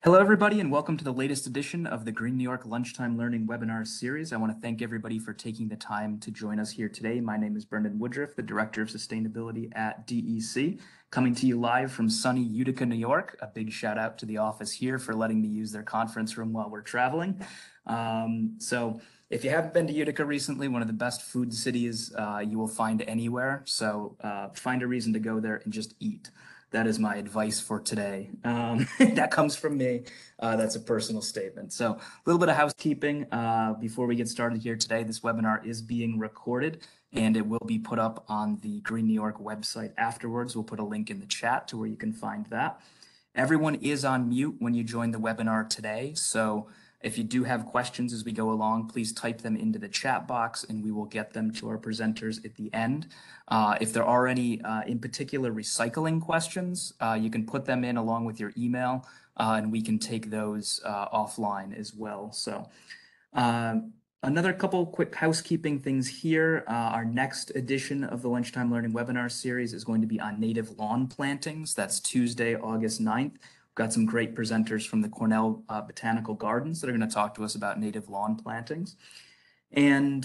Hello, everybody, and welcome to the latest edition of the Green New York Lunchtime Learning Webinar Series. I want to thank everybody for taking the time to join us here today. My name is Brendan Woodruff, the Director of Sustainability at DEC, coming to you live from sunny Utica, New York. A big shout out to the office here for letting me use their conference room while we're traveling. So if you haven't been to Utica recently, one of the best food cities you will find anywhere. So find a reason to go there and just eat. That is my advice for today. That comes from me. That's a personal statement. So a little bit of housekeeping before we get started here today. This webinar is being recorded and it will be put up on the Green New York website afterwards. We'll put a link in the chat to where you can find that. Everyone is on mute when you join the webinar today. So if you do have questions as we go along, please type them into the chat box and we will get them to our presenters at the end. If there are any in particular recycling questions, you can put them in along with your email and we can take those offline as well. So another couple quick housekeeping things here. Our next edition of the Lunchtime Learning Webinar Series is going to be on native lawn plantings. That's Tuesday, August 9th. Got some great presenters from the Cornell Botanical Gardens that are going to talk to us about native lawn plantings. And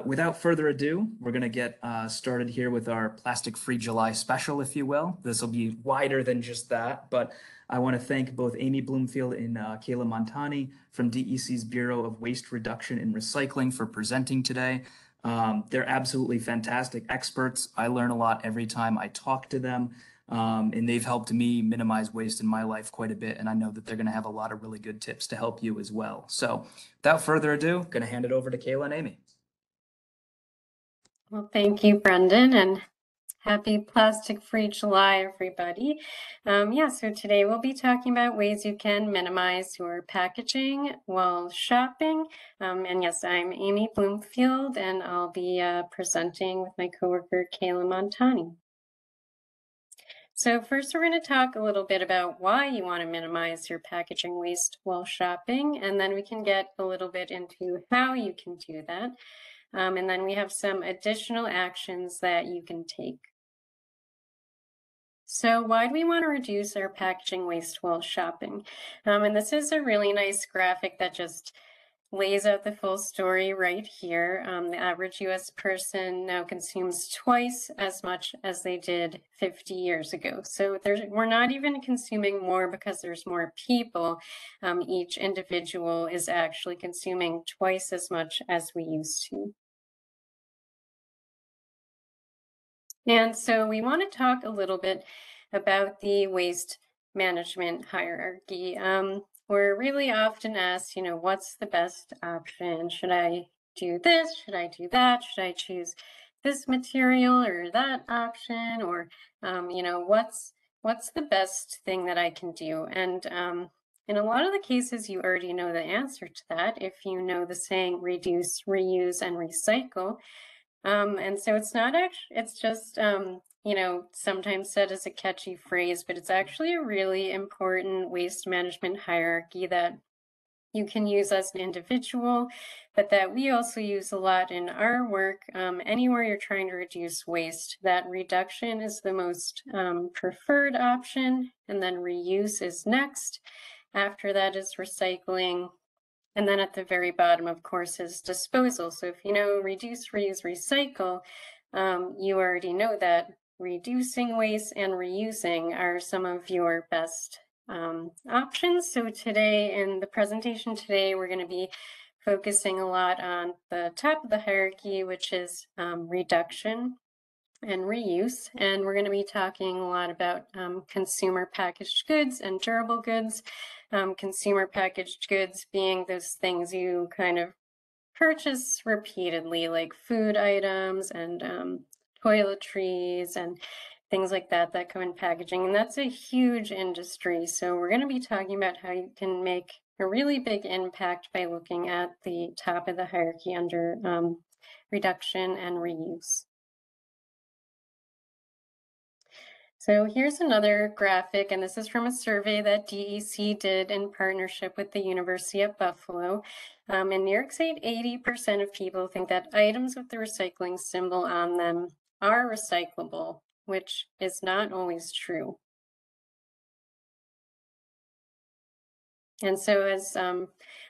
without further ado, we're going to get started here with our Plastic-Free July special, if you will. This will be wider than just that, but I want to thank both Amy Bloomfield and Kayla Montani from DEC's Bureau of Waste Reduction and Recycling for presenting today. They're absolutely fantastic experts. I learn a lot every time I talk to them. And they've helped me minimize waste in my life quite a bit. And I know that they're going to have a lot of really good tips to help you as well. So without further ado, going to hand it over to Kayla and Amy. Well, thank you, Brendan, and happy Plastic-Free July, everybody. So today we'll be talking about ways you can minimize your packaging while shopping. And yes, I'm Amy Bloomfield, and I'll be presenting with my coworker, Kayla Montani. So first, we're going to talk a little bit about why you want to minimize your packaging waste while shopping, and then we can get a little bit into how you can do that. And then we have some additional actions that you can take. So why do we want to reduce our packaging waste while shopping? And this is a really nice graphic that just lays out the full story right here. The average US person now consumes twice as much as they did 50 years ago. So we're not even consuming more because there's more people. Each individual is actually consuming twice as much as we used to. And so we want to talk a little bit about the waste management hierarchy. We're really often asked, what's the best option? Should I do this? Should I do that? Should I choose this material or that option? Or, what's the best thing that I can do? And in a lot of the cases, you already know the answer to that if you know the saying, reduce, reuse, and recycle. And so it's not actually, it's just, sometimes said as a catchy phrase, but it's actually a really important waste management hierarchy that you can use as an individual, but that we also use a lot in our work. Anywhere you're trying to reduce waste, that reduction is the most preferred option, and then reuse is next. After that is recycling. And then at the very bottom, of course, is disposal. So if you know reduce, reuse, recycle, you already know that reducing waste and reusing are some of your best options. So today, in the presentation today, we're going to be focusing a lot on the top of the hierarchy, which is reduction and reuse. And we're going to be talking a lot about consumer packaged goods and durable goods. Consumer packaged goods being those things you kind of purchase repeatedly, like food items and toiletries and things like that that come in packaging. And that's a huge industry. So we're going to be talking about how you can make a really big impact by looking at the top of the hierarchy under reduction and reuse. So here's another graphic, and this is from a survey that DEC did in partnership with the University of Buffalo. In New York State, 80% of people think that items with the recycling symbol on them are recyclable, which is not always true. And so as a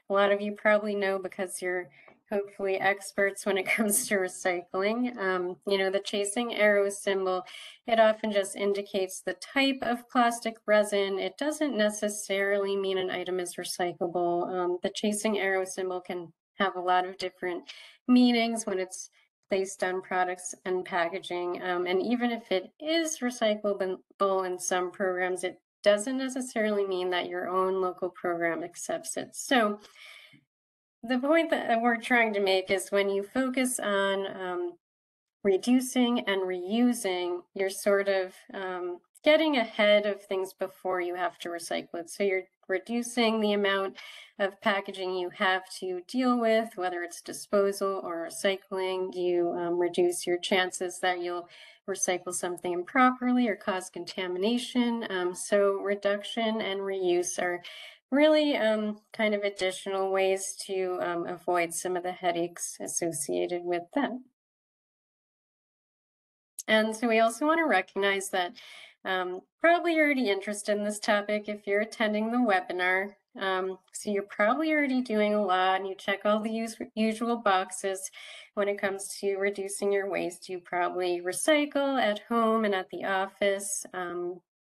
lot of you probably know, because you're hopefully experts when it comes to recycling, you know, the chasing arrow symbol, it often just indicates the type of plastic resin. It doesn't necessarily mean an item is recyclable. The chasing arrow symbol can have a lot of different meanings when it's placed on products and packaging. And even if it is recyclable in some programs, it doesn't necessarily mean that your own local program accepts it. So the point that we're trying to make is when you focus on reducing and reusing, you're sort of getting ahead of things before you have to recycle it. So you're reducing the amount of packaging you have to deal with, whether it's disposal or recycling. You reduce your chances that you'll recycle something improperly or cause contamination. So reduction and reuse are really kind of additional ways to avoid some of the headaches associated with that. And so we also want to recognize that probably you're already interested in this topic if you're attending the webinar. So you're probably already doing a lot and you check all the usual boxes when it comes to reducing your waste. You probably recycle at home and at the office.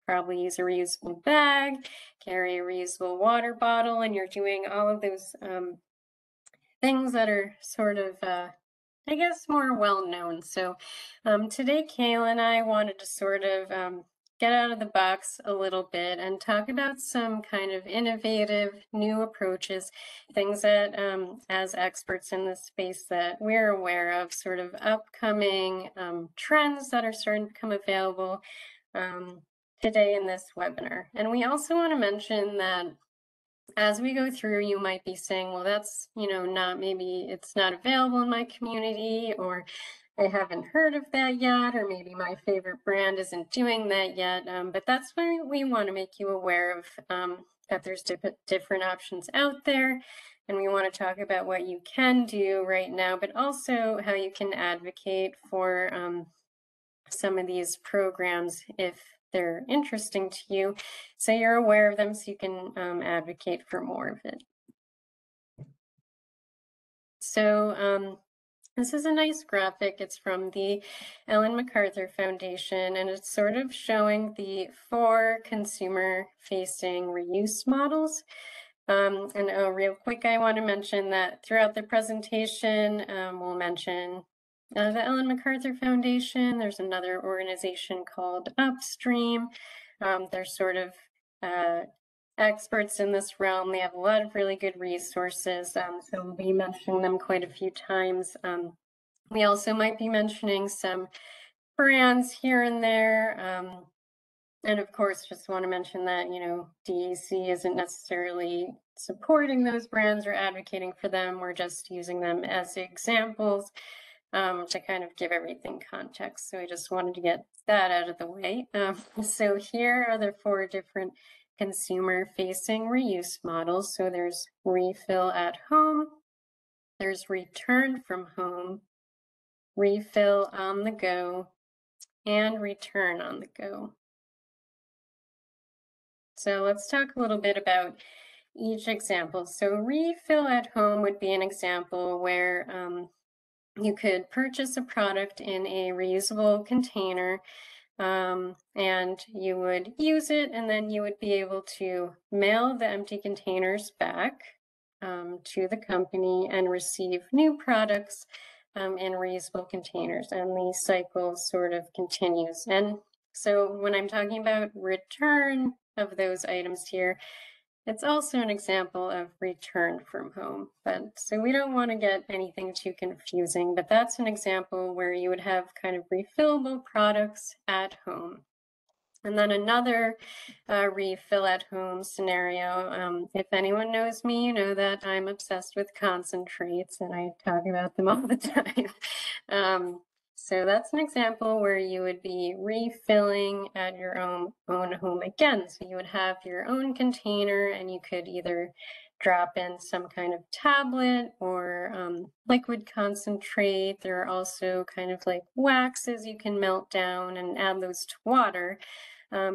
Probably use a reusable bag, carry a reusable water bottle, and you're doing all of those things that are sort of I guess more well known. So today, Kayla and I wanted to sort of get out of the box a little bit and talk about some kind of innovative new approaches, things that as experts in this space that we're aware of, sort of upcoming trends that are starting to become available today in this webinar. And we also want to mention that as we go through, you might be saying, well, that's, you know, not, maybe it's not available in my community, or I haven't heard of that yet, or maybe my favorite brand isn't doing that yet. But that's why we want to make you aware of that there's different options out there. And we want to talk about what you can do right now, but also how you can advocate for some of these programs if they're interesting to you, so you're aware of them, so you can advocate for more of it. So this is a nice graphic. It's from the Ellen MacArthur Foundation, and it's sort of showing the 4 consumer-facing reuse models. And real quick, I want to mention that throughout the presentation, we'll mention the Ellen MacArthur Foundation. There's another organization called Upstream. They're sort of experts in this realm. They have a lot of really good resources, so we'll be mentioning them quite a few times. We also might be mentioning some brands here and there. And of course, just want to mention that, you know, DEC isn't necessarily supporting those brands or advocating for them. We're just using them as examples to kind of give everything context. So I just wanted to get that out of the way. So here are the 4 different consumer-facing reuse models. So there's refill at home, there's return from home, refill on the go, and return on the go. So let's talk a little bit about each example. So refill at home would be an example where you could purchase a product in a reusable container and you would use it, and then you would be able to mail the empty containers back to the company and receive new products in reusable containers, and the cycle sort of continues. And so when I'm talking about return of those items here, it's also an example of return from home. But so we don't want to get anything too confusing, but that's an example where you would have kind of refillable products at home. And then another refill at home scenario. If anyone knows me, you know that I'm obsessed with concentrates and I talk about them all the time. So that's an example where you would be refilling at your own home again. So you would have your own container and you could either drop in some kind of tablet or liquid concentrate. There are also kind of like waxes you can melt down and add those to water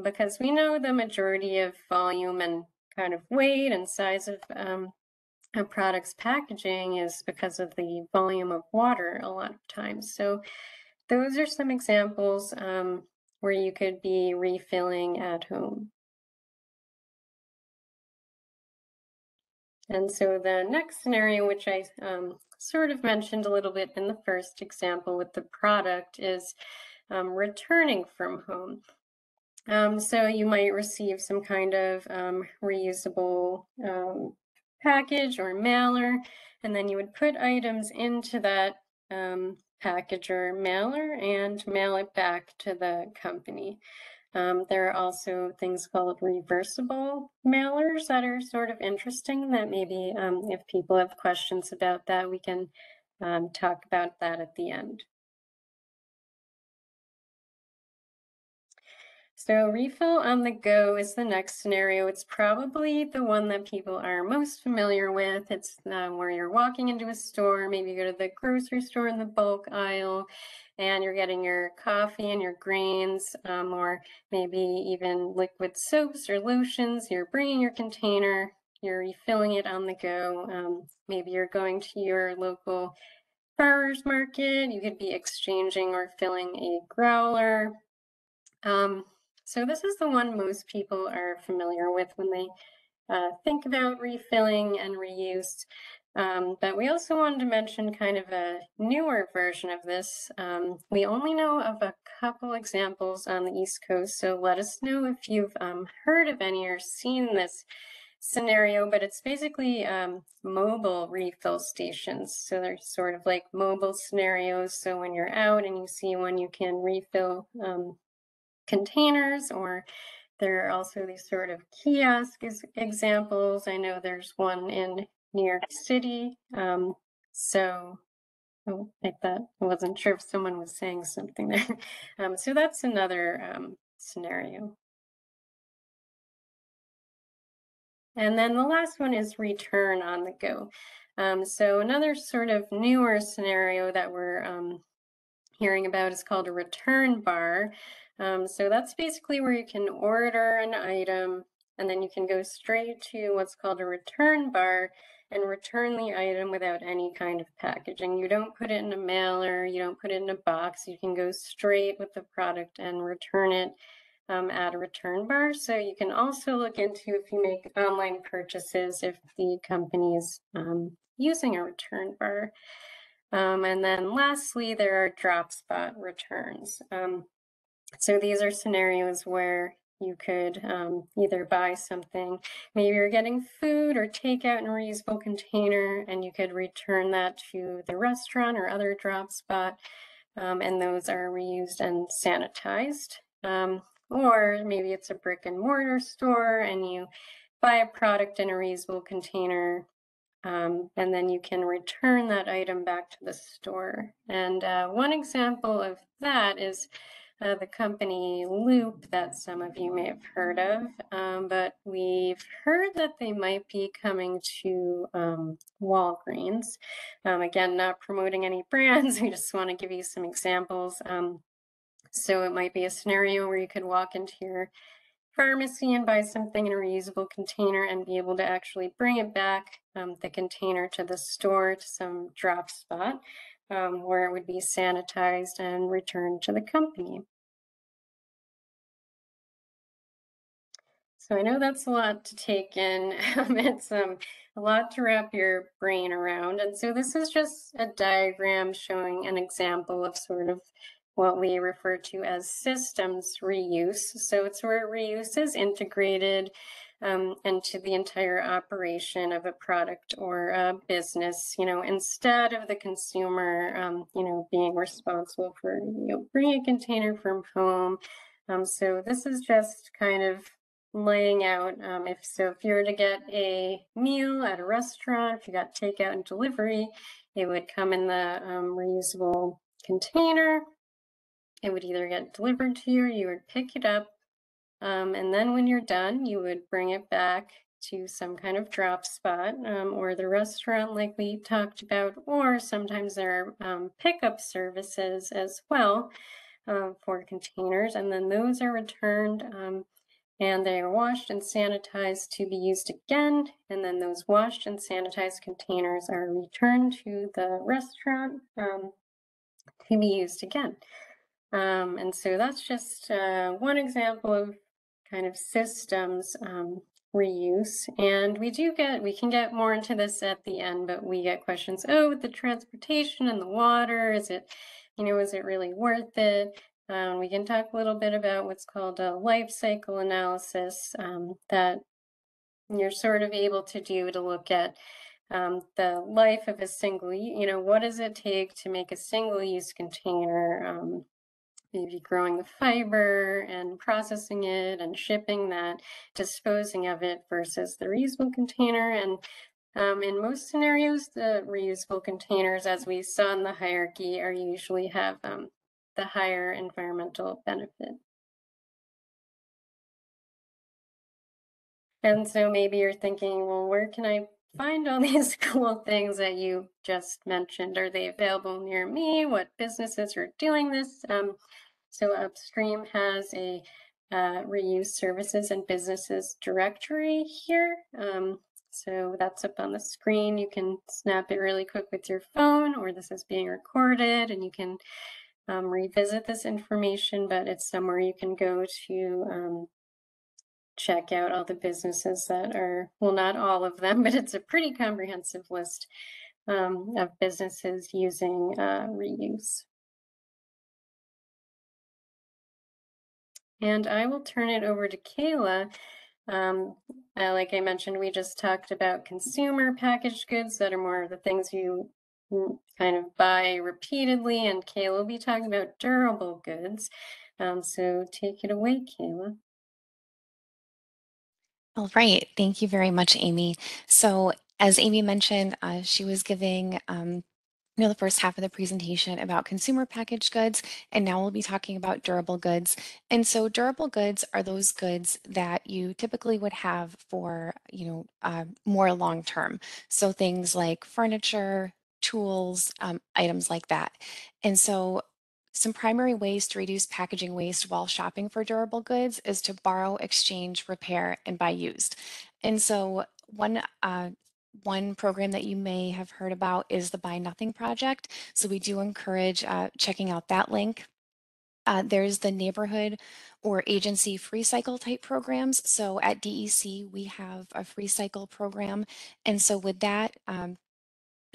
because we know the majority of volume and kind of weight and size of a product's packaging is because of the volume of water a lot of times. So those are some examples where you could be refilling at home. And so the next scenario, which I sort of mentioned a little bit in the first example with the product, is returning from home. So you might receive some kind of reusable package or mailer, and then you would put items into that package or mailer and mail it back to the company. There are also things called reversible mailers that are sort of interesting that maybe if people have questions about that, we can talk about that at the end. So refill on the go is the next scenario. It's probably the one that people are most familiar with. It's where you're walking into a store, maybe you go to the grocery store in the bulk aisle, and you're getting your coffee and your grains, or maybe even liquid soaps or lotions. You're bringing your container, you're refilling it on the go. Maybe you're going to your local farmer's market. You could be exchanging or filling a growler. So this is the one most people are familiar with when they think about refilling and reuse. But we also wanted to mention kind of a newer version of this. We only know of a couple examples on the East Coast, so let us know if you've heard of any or seen this scenario, but it's basically mobile refill stations. So they're sort of like mobile scenarios. So when you're out and you see one, you can refill containers, or there are also these sort of kiosk examples. I know there's one in New York City. So I thought, I wasn't sure if someone was saying something there. So that's another scenario. And then the last one is return on the go. So another sort of newer scenario that we're hearing about is called a return bar. So that's basically where you can order an item and then you can go straight to what's called a return bar and return the item without any kind of packaging. You don't put it in a mailer, you don't put it in a box. You can go straight with the product and return it at a return bar. So you can also look into, if you make online purchases, if the company is using a return bar. And then lastly, there are drop spot returns. So these are scenarios where you could either buy something, maybe you're getting food or takeout in a reusable container, and you could return that to the restaurant or other drop spot, and those are reused and sanitized. Or maybe it's a brick and mortar store and you buy a product in a reusable container, and then you can return that item back to the store. And one example of that is the company Loop that some of you may have heard of, but we've heard that they might be coming to Walgreens. Again, not promoting any brands, we just want to give you some examples. So it might be a scenario where you could walk into your pharmacy and buy something in a reusable container and be able to actually bring it back, the container, to the store, to some drop spot, where it would be sanitized and returned to the company. So I know that's a lot to take in. It's a lot to wrap your brain around. And so this is just a diagram showing an example of sort of what we refer to as systems reuse. So it's where reuse is integrated into the entire operation of a product or a business, instead of the consumer, being responsible for, bringing a container from home. So this is just kind of laying out, if you were to get a meal at a restaurant, if you got takeout and delivery, it would come in the reusable container. It would either get delivered to you or you would pick it up. And then when you're done, you would bring it back to some kind of drop spot, or the restaurant like we talked about, or sometimes there are pickup services as well for containers. And then those are returned and they are washed and sanitized to be used again. And then those washed and sanitized containers are returned to the restaurant to be used again. And so that's just one example of kind of systems reuse. And we can get more into this at the end, but we get questions, oh, with the transportation and the water, is it really worth it? We can talk a little bit about what's called a life cycle analysis that you're sort of able to do to look at the life of a what does it take to make a single use container? Maybe growing the fiber and processing it and shipping that, disposing of it versus the reusable container. And in most scenarios, the reusable containers, as we saw in the hierarchy, are usually have the higher environmental benefit. And so maybe you're thinking, well, where can I find all these cool things that you just mentioned? Are they available near me? What businesses are doing this? So Upstream has a reuse services and businesses directory here. So that's up on the screen. You can snap it really quick with your phone, or this is being recorded and you can revisit this information, but it's somewhere you can go to check out all the businesses that are, well, not all of them, but it's a pretty comprehensive list of businesses using reuse. And I will turn it over to Kayla. Like I mentioned, we just talked about consumer packaged goods that are more of the things you kind of buy repeatedly, and Kayla will be talking about durable goods. So take it away, Kayla. All right. Thank you very much, Amy. So as Amy mentioned, she was giving the first half of the presentation about consumer packaged goods, and now we'll be talking about durable goods. And so durable goods are those goods that you typically would have for, more long term. So things like furniture, tools, items like that. And so some primary ways to reduce packaging waste while shopping for durable goods is to borrow, exchange, repair, and buy used. And so one program that you may have heard about is the Buy Nothing Project. So we do encourage checking out that link. There's the neighborhood or agency free cycle type programs. So at DEC, we have a free cycle program. And so with that,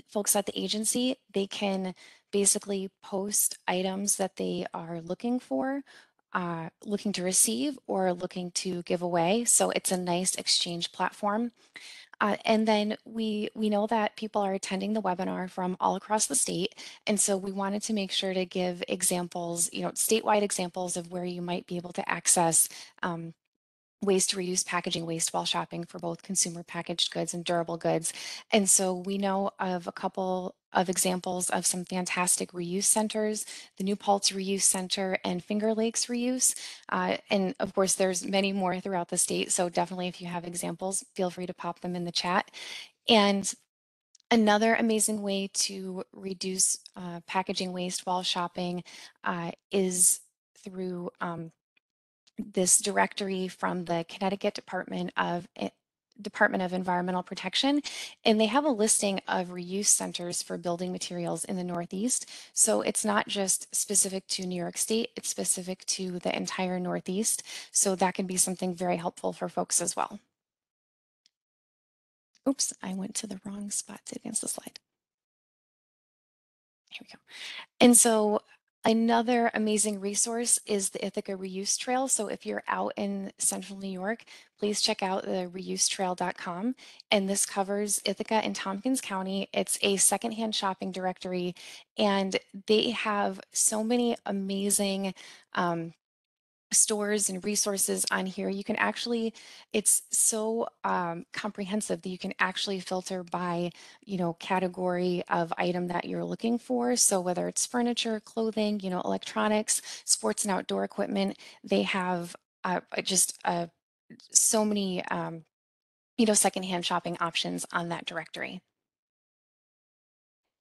folks at the agency, they can basically post items that they are looking for, looking to receive, or looking to give away. So it's a nice exchange platform. And then we know that people are attending the webinar from all across the state. And so we wanted to make sure to give examples, statewide examples of where you might be able to access ways to reduce packaging waste while shopping for both consumer packaged goods and durable goods. And so we know of a couple of examples of some fantastic reuse centers, the New Paltz Reuse Center and Finger Lakes Reuse. And of course, there's many more throughout the state. So definitely if you have examples, feel free to pop them in the chat. And another amazing way to reduce packaging waste while shopping is through this directory from the Connecticut Department of Environmental Protection, and they have a listing of reuse centers for building materials in the Northeast. So it's not just specific to New York State, it's specific to the entire Northeast. So that can be something very helpful for folks as well. Oops, I went to the wrong spot to advance the slide. Here we go. And so another amazing resource is the Ithaca Reuse Trail. So if you're out in central New York, please check out the reusetrail.com. And this covers Ithaca and Tompkins County. It's a secondhand shopping directory, and they have so many amazing stores and resources on here. You can actually, it's so comprehensive that you can actually filter by, category of item that you're looking for. So whether it's furniture, clothing, electronics, sports and outdoor equipment, they have just so many, secondhand shopping options on that directory.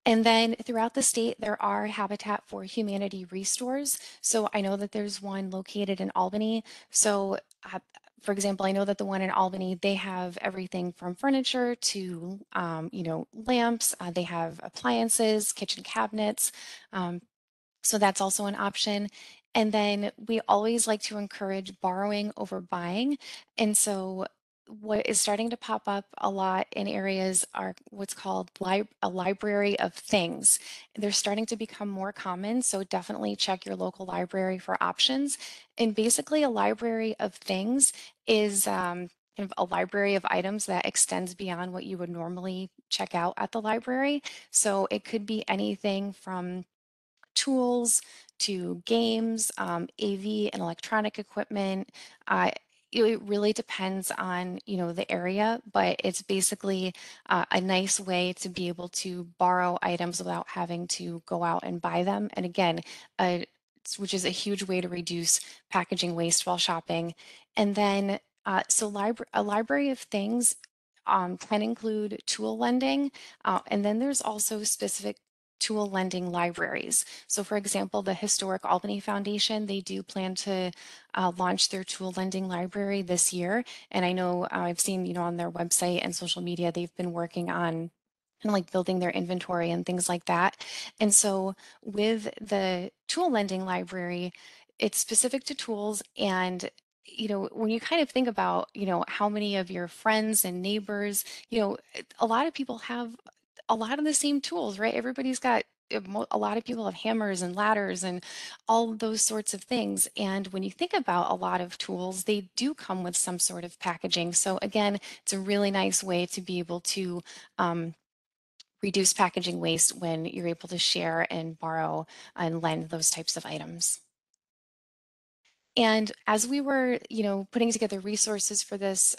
And then throughout the state, there are Habitat for Humanity restores. So I know that there's one located in Albany. So for example, I know that the one in Albany, they have everything from furniture to, lamps. They have appliances, kitchen cabinets. So that's also an option. And then we always like to encourage borrowing over buying. And so what is starting to pop up a lot in areas are what's called a library of things. They're starting to become more common, so definitely check your local library for options. And basically, a library of things is kind of a library of items that extends beyond what you would normally check out at the library. So it could be anything from tools to games, AV and electronic equipment. It really depends on, the area, but it's basically a nice way to be able to borrow items without having to go out and buy them. And again, which is a huge way to reduce packaging waste while shopping. And then, a library of things can include tool lending, and then there's also specific tool lending libraries. So for example, the Historic Albany Foundation, they do plan to launch their tool lending library this year. And I know I've seen, on their website and social media, they've been working on and like building their inventory and things like that. And so with the tool lending library, it's specific to tools. And when you kind of think about, how many of your friends and neighbors, a lot of people have a lot of the same tools, right? Everybody's got a lot of people have hammers and ladders and all of those sorts of things. And when you think about a lot of tools, they do come with some sort of packaging. So again, it's a really nice way to be able to reduce packaging waste when you're able to share and borrow and lend those types of items. And as we were, putting together resources for this,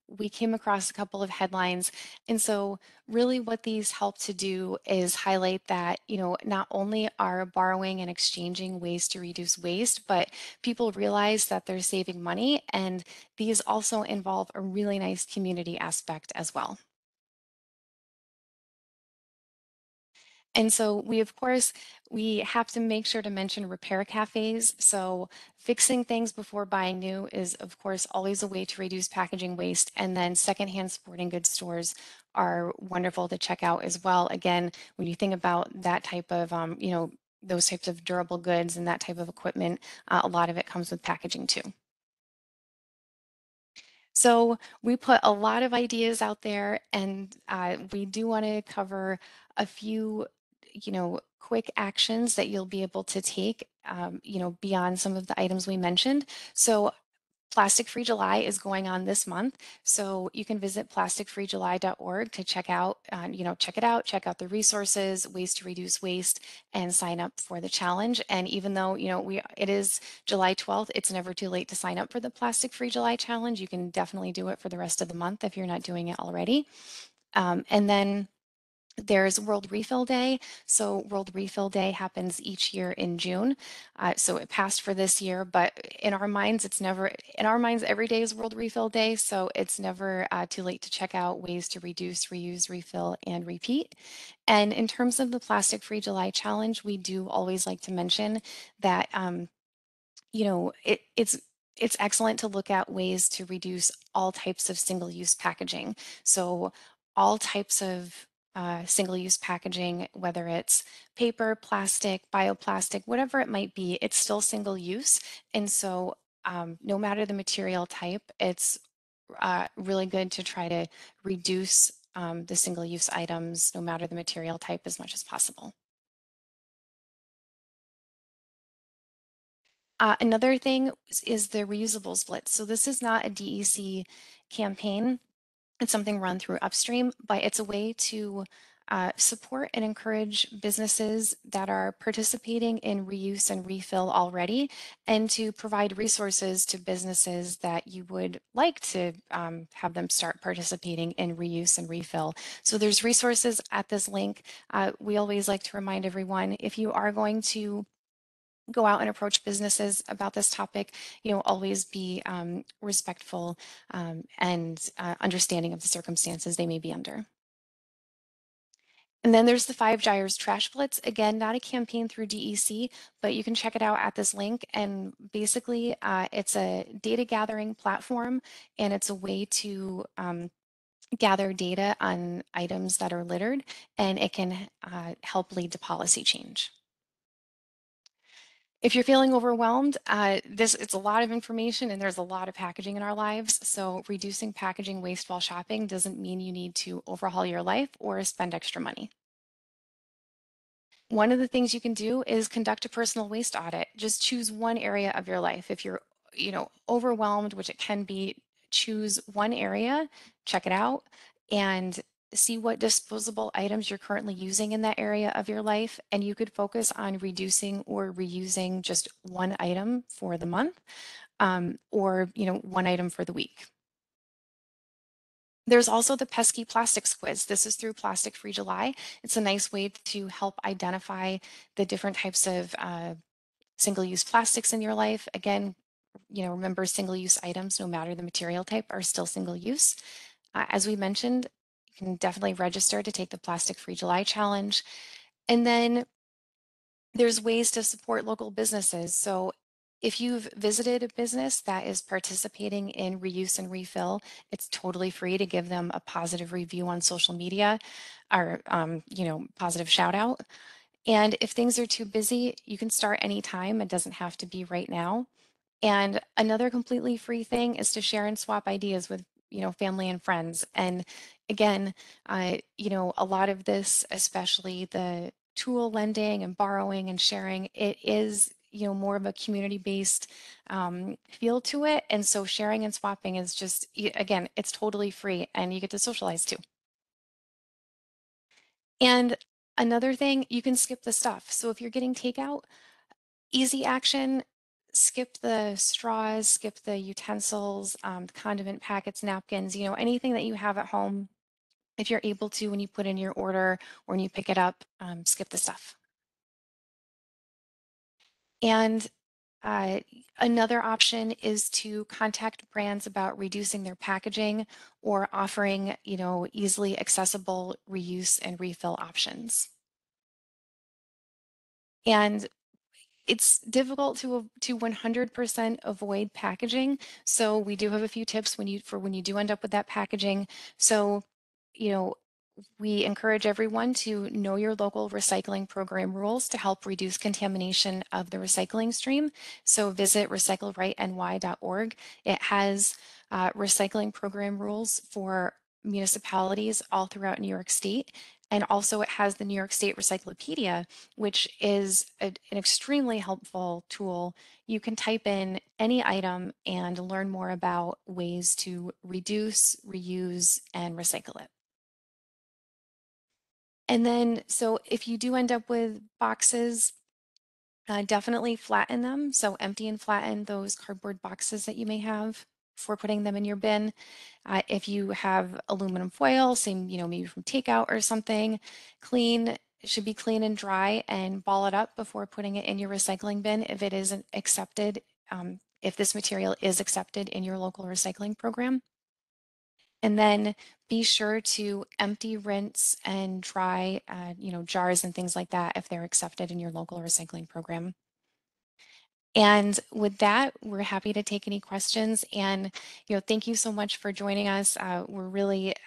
we came across a couple of headlines. And so really what these help to do is highlight that, not only are borrowing and exchanging ways to reduce waste, but people realize that they're saving money. And these also involve a really nice community aspect as well. And so of course, we have to make sure to mention repair cafes. So fixing things before buying new is, of course, always a way to reduce packaging waste. And then secondhand sporting goods stores are wonderful to check out as well. Again, when you think about that type of, those types of durable goods and that type of equipment, a lot of it comes with packaging too. So we put a lot of ideas out there, and we do want to cover a few, quick actions that you'll be able to take, beyond some of the items we mentioned. So Plastic Free July is going on this month, so you can visit plasticfreejuly.org to check it out, check out the resources, ways to reduce waste, and sign up for the challenge. And even though, it is July 12th, it's never too late to sign up for the Plastic Free July challenge. You can definitely do it for the rest of the month if you're not doing it already. And then there's World Refill Day. So World Refill Day happens each year in June. So it passed for this year, but in our minds, every day is World Refill Day. So it's never too late to check out ways to reduce, reuse, refill, and repeat. And in terms of the Plastic Free July Challenge, we do always like to mention that, it's excellent to look at ways to reduce all types of single-use packaging. So all types of single-use packaging, whether it's paper, plastic, bioplastic, whatever it might be, it's still single-use. And so no matter the material type, it's really good to try to reduce the single-use items, no matter the material type, as much as possible. Another thing is the reusable splits. So this is not a DEC campaign. It's something run through Upstream, but it's a way to support and encourage businesses that are participating in reuse and refill already, and to provide resources to businesses that you would like to have them start participating in reuse and refill. So there's resources at this link. We always like to remind everyone, if you are going to go out and approach businesses about this topic, always be respectful and understanding of the circumstances they may be under. And then there's the Five Gyres Trash Blitz. Again, not a campaign through DEC, but you can check it out at this link. And basically, it's a data gathering platform, and it's a way to gather data on items that are littered, and it can help lead to policy change. If you're feeling overwhelmed, it's a lot of information and there's a lot of packaging in our lives. So reducing packaging waste while shopping doesn't mean you need to overhaul your life or spend extra money. One of the things you can do is conduct a personal waste audit. Just choose one area of your life. If you're, overwhelmed, which it can be, choose one area, check it out, and see what disposable items you're currently using in that area of your life. And you could focus on reducing or reusing just one item for the month, or one item for the week. There's also the pesky plastics quiz. This is through Plastic Free July. It's a nice way to help identify the different types of single-use plastics in your life. Again, remember, single-use items, no matter the material type, are still single-use. As we mentioned, you can definitely register to take the Plastic Free July Challenge. And then there's ways to support local businesses. So if you've visited a business that is participating in reuse and refill, it's totally free to give them a positive review on social media or, positive shout out. And if things are too busy, you can start anytime. It doesn't have to be right now. And another completely free thing is to share and swap ideas with, family and friends. And again, a lot of this, especially the tool lending and borrowing and sharing, it is, more of a community-based feel to it. And so sharing and swapping is just, again, it's totally free and you get to socialize too. And another thing, you can skip the stuff. So if you're getting takeout, easy action, skip the straws, skip the utensils, condiment packets, napkins, anything that you have at home. If you're able to, when you put in your order or when you pick it up, skip the stuff. And another option is to contact brands about reducing their packaging or offering, easily accessible reuse and refill options. And it's difficult to 100% avoid packaging. So we do have a few tips when you do end up with that packaging. So, we encourage everyone to know your local recycling program rules to help reduce contamination of the recycling stream. So visit recyclerightny.org. It has recycling program rules for municipalities all throughout New York State. And also it has the New York State Recyclopedia, which is an extremely helpful tool. You can type in any item and learn more about ways to reduce, reuse, and recycle it. And then, so if you do end up with boxes, definitely flatten them. So empty and flatten those cardboard boxes that you may have before putting them in your bin. If you have aluminum foil, same, maybe from takeout or something, it should be clean and dry, and ball it up before putting it in your recycling bin if it isn't accepted, if this material is accepted in your local recycling program. And then be sure to empty, rinse, and dry, jars and things like that if they're accepted in your local recycling program. And with that, we're happy to take any questions. And thank you so much for joining us.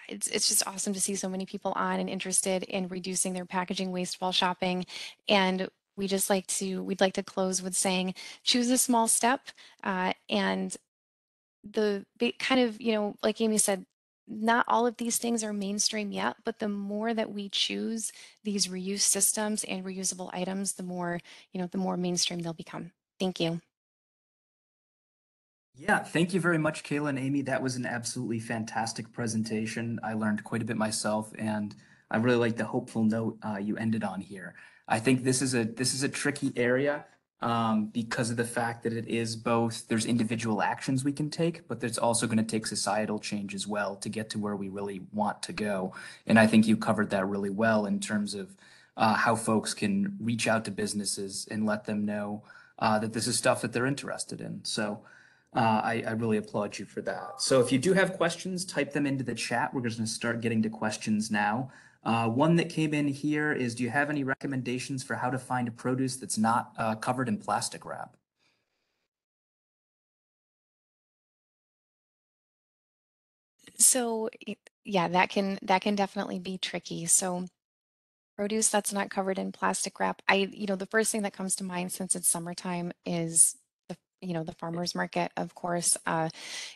It's just awesome to see so many people on and interested in reducing their packaging waste while shopping. And we'd like to close with saying, choose a small step, and the kind of, like Amy said, not all of these things are mainstream yet, but the more that we choose these reuse systems and reusable items, the more mainstream they'll become. Thank you. Yeah, thank you very much, Kayla and Amy. That was an absolutely fantastic presentation. I learned quite a bit myself, and I really like the hopeful note you ended on here. I think this is a tricky area because of the fact that it is both, there's individual actions we can take, but there's also going to take societal change as well to get to where we really want to go. And I think you covered that really well in terms of how folks can reach out to businesses and let them know that this is stuff that they're interested in. So I really applaud you for that. So if you do have questions, type them into the chat. We're just going to start getting to questions now. One that came in here is, do you have any recommendations for how to find a produce that's not covered in plastic wrap? So yeah, that can definitely be tricky. So produce that's not covered in plastic wrap. The first thing that comes to mind since it's summertime is the farmer's market, of course.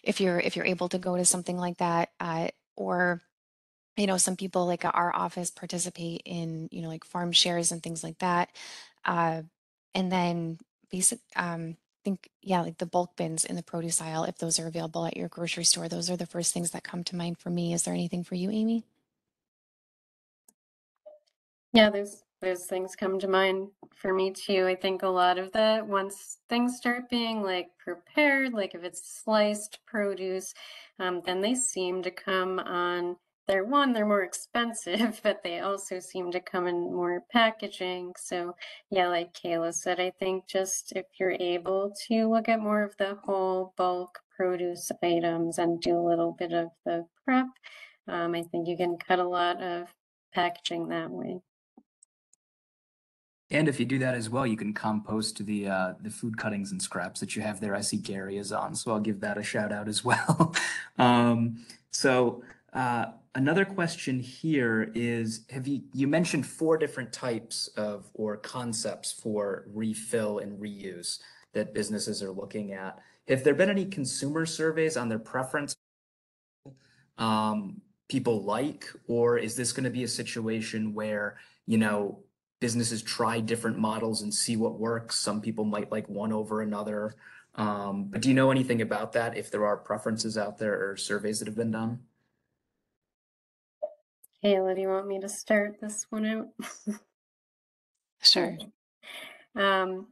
If you're able to go to something like that, or some people like at our office participate in, like farm shares and things like that. Uh, and then think, yeah, like the bulk bins in the produce aisle, if those are available at your grocery store, those are the first things that come to mind for me. Is there anything for you, Amy? Yeah, those things come to mind for me too. I think a lot of that, once things start being like prepared, like if it's sliced produce, then they seem to come on. They're more expensive, but they also seem to come in more packaging. So yeah, like Kayla said, I think just if you're able to look at more of the whole bulk produce items and do a little bit of the prep, I think you can cut a lot of packaging that way. And if you do that as well, you can compost the food cuttings and scraps that you have there. I see Gary is on, so I'll give that a shout out as well. So another question here is, you mentioned 4 different types of or concepts for refill and reuse that businesses are looking at. Have there been any consumer surveys on their preference people like, or is this going to be a situation where, businesses try different models and see what works? Some people might like one over another. But do you know anything about that, if there are preferences out there or surveys that have been done? Kayla, do you want me to start this one out? Sure. Um,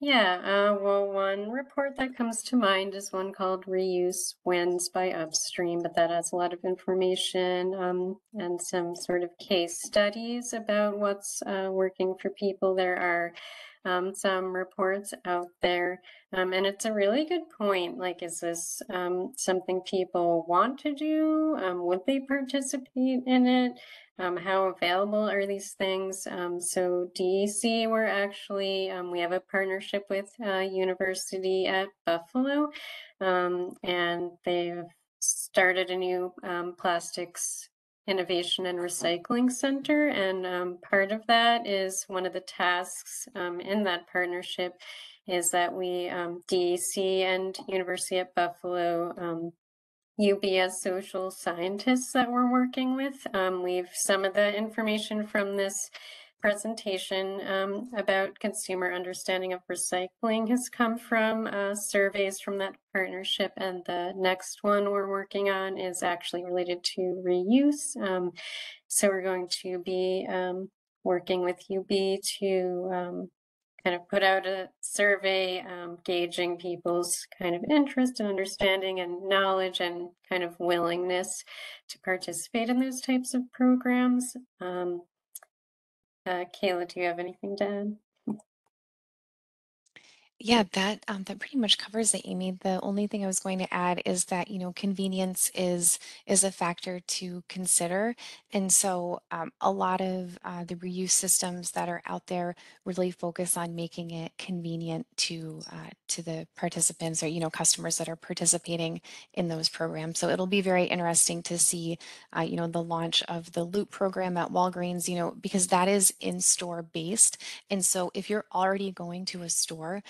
yeah, well, one report that comes to mind is one called Reuse Wins by Upstream, but that has a lot of information and some sort of case studies about what's working for people. There are some reports out there, and it's a really good point. Like, is this something people want to do? Would they participate in it? How available are these things? So DEC, we have a partnership with University at Buffalo, and they've started a new plastics innovation and recycling center. And part of that is one of the tasks in that partnership is that DEC and University at Buffalo, UBS social scientists that we're working with. We've some of the information from this presentation about consumer understanding of recycling has come from surveys from that partnership, and the next one we're working on is actually related to reuse. So we're going to be working with UB to kind of put out a survey gauging people's kind of interest and understanding and knowledge and kind of willingness to participate in those types of programs. Kayla, do you have anything to add? Yeah, that pretty much covers it, Amy. The only thing I was going to add is that, convenience is a factor to consider. And so a lot of the reuse systems that are out there really focus on making it convenient to the participants or, customers that are participating in those programs. So it'll be very interesting to see, the launch of the Loop program at Walgreens, because that is in-store based. And so if you're already going to a store,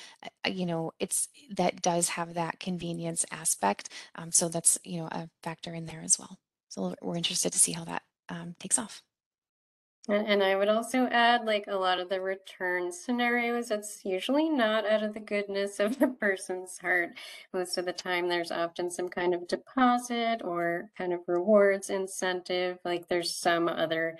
it's that does have that convenience aspect. So that's, a factor in there as well. So we're interested to see how that takes off. And I would also add, like a lot of the return scenarios, it's usually not out of the goodness of the person's heart. Most of the time, there's often some kind of deposit or kind of rewards incentive. Like there's some other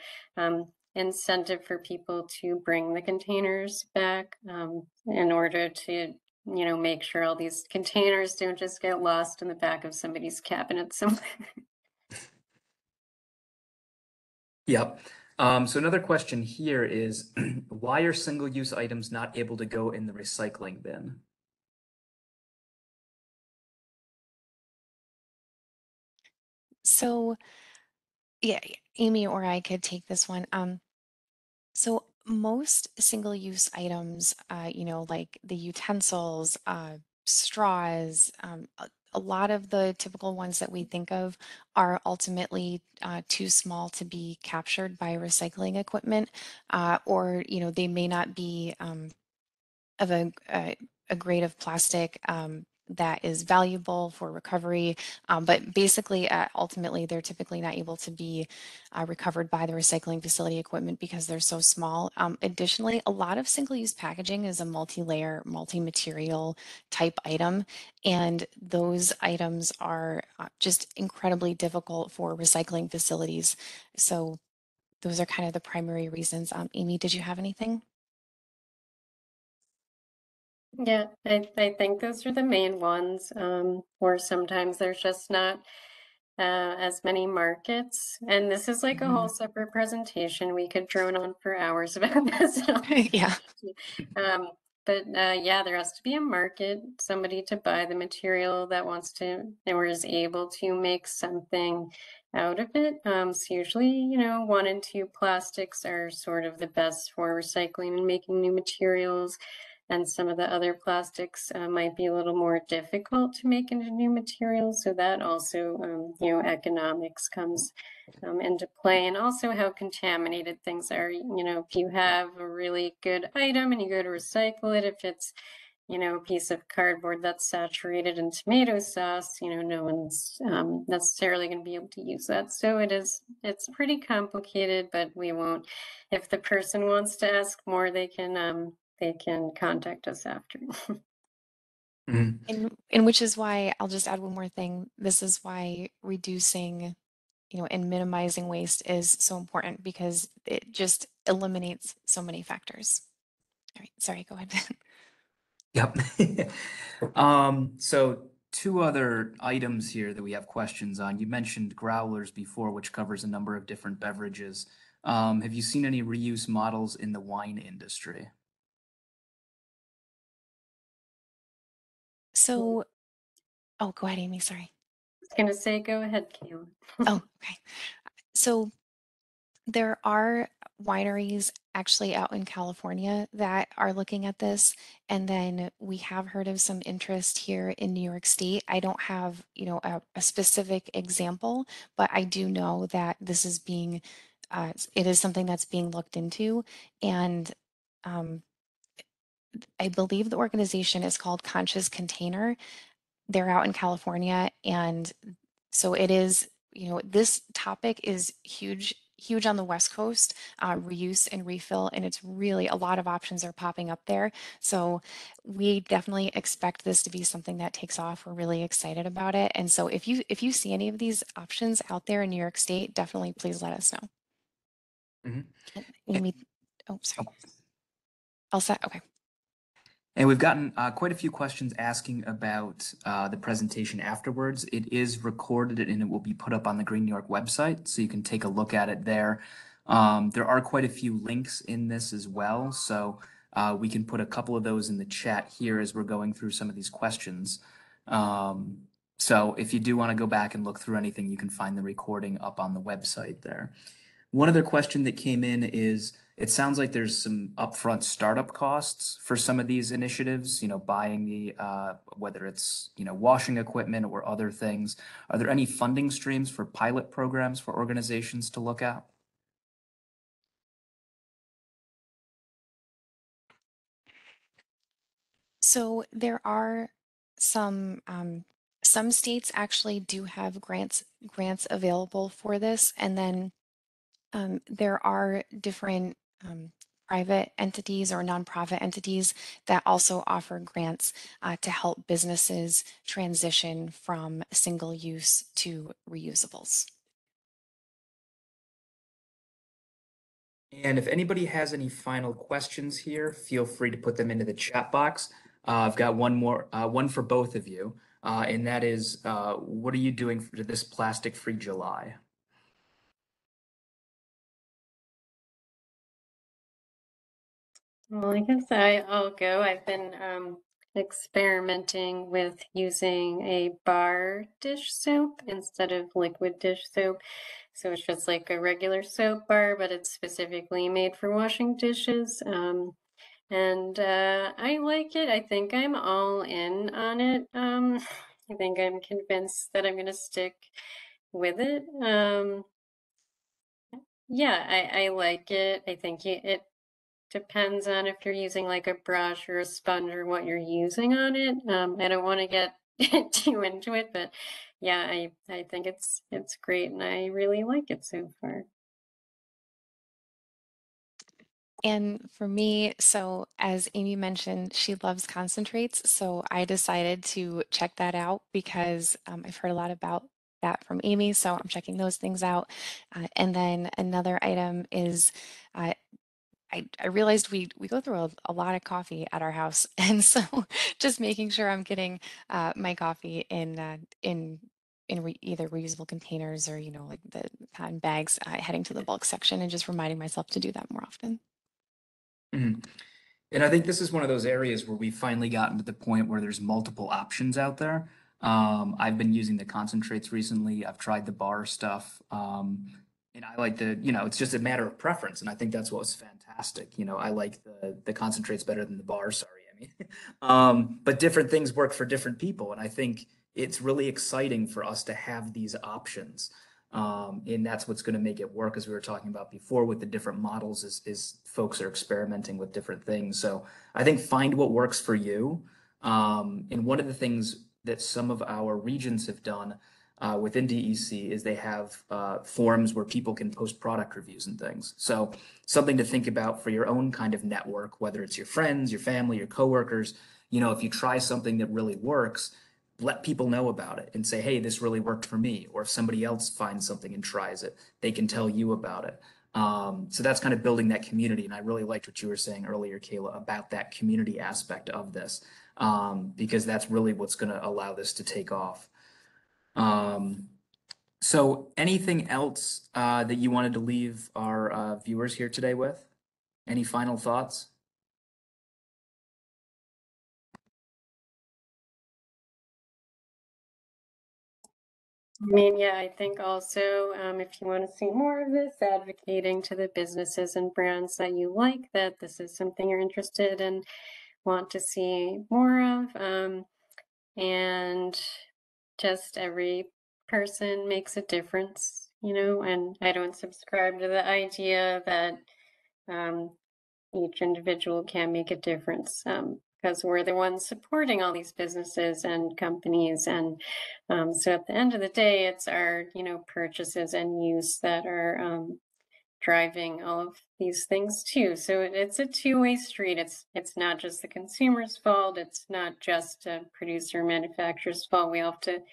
incentive for people to bring the containers back in order to, make sure all these containers don't just get lost in the back of somebody's cabinet somewhere. Yep. So another question here is, why are single-use items not able to go in the recycling bin? So yeah, Amy or I could take this one. So most single-use items, like the utensils, straws, a lot of the typical ones that we think of are ultimately too small to be captured by recycling equipment, or they may not be of a grade of plastic that is valuable for recovery. But basically, ultimately, they're typically not able to be recovered by the recycling facility equipment because they're so small. Additionally, a lot of single-use packaging is a multi-layer, multi-material type item, and those items are just incredibly difficult for recycling facilities. So those are kind of the primary reasons. Amy, did you have anything? Yeah, I think those are the main ones, or sometimes there's just not as many markets. And this is like a whole Mhm. separate presentation. We could drone on for hours about this. Yeah. Um, but yeah, there has to be a market, somebody to buy the material that wants to or is able to make something out of it. So usually, 1 and 2 plastics are sort of the best for recycling and making new materials. And some of the other plastics might be a little more difficult to make into new materials. So that also, economics comes into play, and also how contaminated things are. If you have a really good item and you go to recycle it, if it's a piece of cardboard that's saturated in tomato sauce, no one's necessarily going to be able to use that. So it's pretty complicated, but we won't. If the person wants to ask more, they can contact us after. Mhm. And which is why I'll just add one more thing. This is why reducing, and minimizing waste is so important because it just eliminates so many factors. All right, sorry, go ahead. Yep. So two other items here that we have questions on. You mentioned growlers before, which covers a number of different beverages. Have you seen any reuse models in the wine industry? So, oh, go ahead, Amy, sorry. I was gonna say, go ahead, Kayla. Oh, okay. So there are wineries actually out in California that are looking at this, and then we have heard of some interest here in New York State. I don't have, a specific example, but I do know that this is being, it is something that's being looked into, and um, I believe the organization is called Conscious Container. They're out in California, and so it is, this topic is huge, huge on the West Coast, reuse and refill, and it's really a lot of options are popping up there. So we definitely expect this to be something that takes off. We're really excited about it. And so if you see any of these options out there in New York State, definitely please let us know. Mhm. And Eh, Amy, oh, sorry. oh, All set? Okay. And we've gotten quite a few questions asking about the presentation afterwards. It is recorded and it will be put up on the Green New York website, so you can take a look at it there. There are quite a few links in this as well, so we can put a couple of those in the chat here as we're going through some of these questions. Um, so if you do want to go back and look through anything, you can find the recording up on the website there. One other question that came in is, it sounds like there's some upfront startup costs for some of these initiatives, buying the, whether it's, washing equipment or other things. Are there any funding streams for pilot programs for organizations to look at? So there are some states actually do have grants available for this, and then there are different private entities or nonprofit entities that also offer grants to help businesses transition from single use to reusables. And if anybody has any final questions here, feel free to put them into the chat box. I've got one more, one for both of you, and that is, what are you doing for this plastic-free July? Well, I guess I'll go. I've been experimenting with using a bar dish soap instead of liquid dish soap. So it's just like a regular soap bar, but it's specifically made for washing dishes. And I like it. I think I'm all in on it. I think I'm convinced that I'm gonna stick with it. Yeah, I like it. I think it depends on if you're using like a brush or a sponge or what you're using on it. I don't want to get too into it, but yeah, I think it's great and I really like it so far. And for me, so as Amy mentioned, she loves concentrates. So I decided to check that out because I've heard a lot about that from Amy. So I'm checking those things out. And then another item is uh, I realized we go through a lot of coffee at our house. And so just making sure I'm getting my coffee in either reusable containers or, like the cotton bags, heading to the bulk section and just reminding myself to do that more often. Mhm. And I think this is one of those areas where we've finally gotten to the point where there's multiple options out there. I've been using the concentrates recently. I've tried the bar stuff. And I like it's just a matter of preference. And I think that's what's fantastic. I like the concentrates better than the bar. Sorry, I mean. But different things work for different people. And I think it's really exciting for us to have these options. And that's what's going to make it work, as we were talking about before with the different models, is folks are experimenting with different things. So I think find what works for you. And one of the things that some of our regions have done within DEC is they have forums where people can post product reviews and things. So something to think about for your own kind of network, whether it's your friends, your family, your coworkers. If you try something that really works, let people know about it and say, hey, this really worked for me. Or if somebody else finds something and tries it, they can tell you about it. So that's kind of building that community. And I really liked what you were saying earlier, Kayla, about that community aspect of this, because that's really what's going to allow this to take off. So anything else that you wanted to leave our viewers here today with? Any final thoughts? I mean, yeah, I think also if you want to see more of this, advocating to the businesses and brands that you like, that this is something you're interested in, want to see more of. And just every person makes a difference, and I don't subscribe to the idea that um, each individual can make a difference, because we're the ones supporting all these businesses and companies. And so at the end of the day, it's our, purchases and use that are driving all of these things too. So it's a two-way street. It's not just the consumer's fault. It's not just a producer manufacturer's fault. We all have to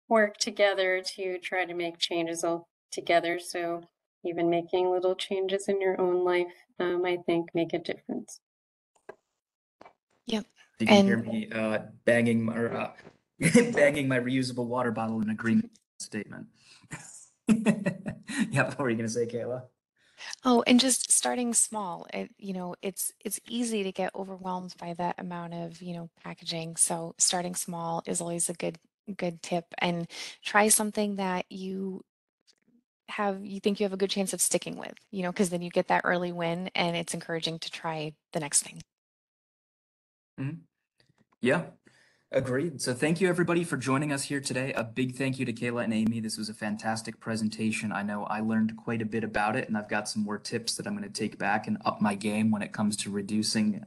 work together to try to make changes all together. So even making little changes in your own life, I think, make a difference. Yep. You can hear And me banging banging my reusable water bottle in agreement with that statement. Yeah, what were you gonna say, Kayla? and just starting small. It's easy to get overwhelmed by that amount of, packaging. So starting small is always a good tip, and try something that you think you have a good chance of sticking with, because then you get that early win and it's encouraging to try the next thing. Mhm. Yeah, agreed. So thank you everybody for joining us here today. A big thank you to Kayla and Amy. This was a fantastic presentation. I know I learned quite a bit about it, and I've got some more tips that I'm going to take back and up my game when it comes to reducing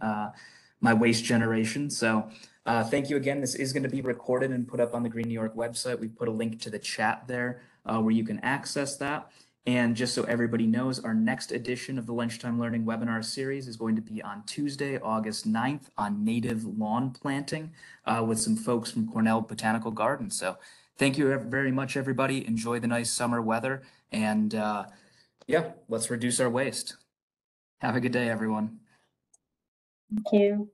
my waste generation. So thank you again. This is going to be recorded and put up on the Green New York website. We've put a link to the chat there where you can access that. And just so everybody knows, our next edition of the Lunchtime Learning webinar series is going to be on Tuesday, August 9th on native lawn planting with some folks from Cornell Botanical Gardens. So thank you very much, everybody. Enjoy the nice summer weather. And yeah, let's reduce our waste. Have a good day, everyone. Thank you.